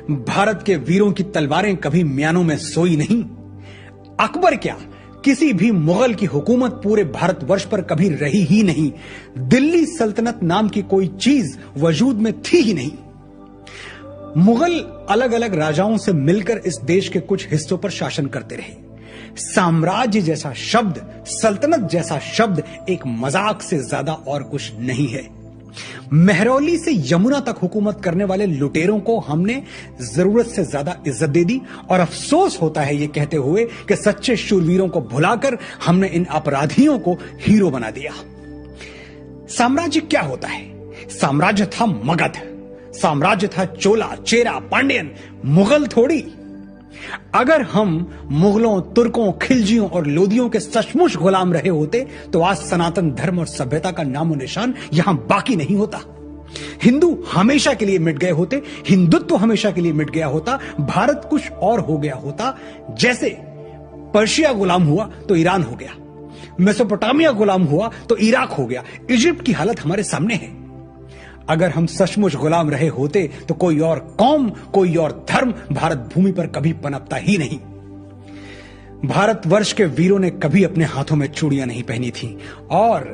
भारत के वीरों की तलवारें कभी म्यानों में सोई नहीं। अकबर क्या, किसी भी मुगल की हुकूमत पूरे भारतवर्ष पर कभी रही ही नहीं। दिल्ली सल्तनत नाम की कोई चीज वजूद में थी ही नहीं। मुगल अलग अलग राजाओं से मिलकर इस देश के कुछ हिस्सों पर शासन करते रहे। साम्राज्य जैसा शब्द, सल्तनत जैसा शब्द एक मजाक से ज्यादा और कुछ नहीं है। महरौली से यमुना तक हुकूमत करने वाले लुटेरों को हमने जरूरत से ज्यादा इज्जत दे दी और अफसोस होता है ये कहते हुए कि सच्चे शूरवीरों को भुलाकर हमने इन अपराधियों को हीरो बना दिया। साम्राज्य क्या होता है? साम्राज्य था मगध, साम्राज्य था चोला, चेरा, पांड्यन, मुगल थोड़ी। अगर हम मुगलों, तुर्कों, खिलजियों और लोदियों के सचमुच गुलाम रहे होते तो आज सनातन धर्म और सभ्यता का नामो निशान यहां बाकी नहीं होता। हिंदू हमेशा के लिए मिट गए होते, हिंदुत्व हमेशा के लिए मिट गया होता, भारत कुछ और हो गया होता। जैसे पर्शिया गुलाम हुआ तो ईरान हो गया, मेसोपोटामिया गुलाम हुआ तो इराक हो गया। इजिप्ट की हालत हमारे सामने है। अगर हम सचमुच गुलाम रहे होते तो कोई और कौम, कोई और धर्म भारत भूमि पर कभी पनपता ही नहीं। भारतवर्ष के वीरों ने कभी अपने हाथों में चूड़ियां नहीं पहनी थी और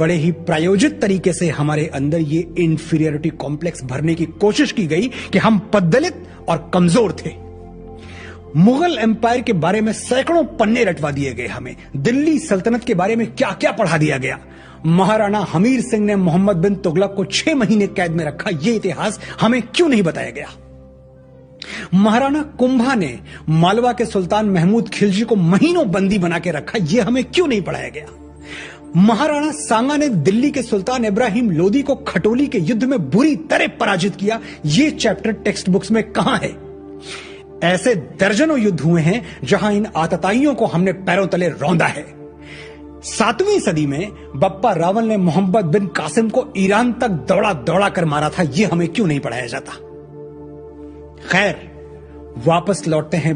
बड़े ही प्रायोजित तरीके से हमारे अंदर ये इंफीरियरिटी कॉम्प्लेक्स भरने की कोशिश की गई कि हम पद्दलित और कमजोर थे। मुगल एम्पायर के बारे में सैकड़ों पन्ने रटवा दिए गए हमें। दिल्ली सल्तनत के बारे में क्या क्या पढ़ा दिया गया। महाराणा हमीर सिंह ने मोहम्मद बिन तुगलक को 6 महीने कैद में रखा, यह इतिहास हमें क्यों नहीं बताया गया। महाराणा कुंभा ने मालवा के सुल्तान महमूद खिलजी को महीनों बंदी बना के रखा, यह हमें क्यों नहीं पढ़ाया गया। महाराणा सांगा ने दिल्ली के सुल्तान इब्राहिम लोदी को खटोली के युद्ध में बुरी तरह पराजित किया, यह चैप्टर टेक्स्ट बुक्स में कहां है। ऐसे दर्जनों युद्ध हुए हैं जहां इन आतताइयों को हमने पैरों तले रौंदा है। 7वीं सदी में बप्पा रावल ने मोहम्मद बिन कासिम को ईरान तक दौड़ा दौड़ा कर मारा था, यह हमें क्यों नहीं पढ़ाया जाता। खैर, वापस लौटते हैं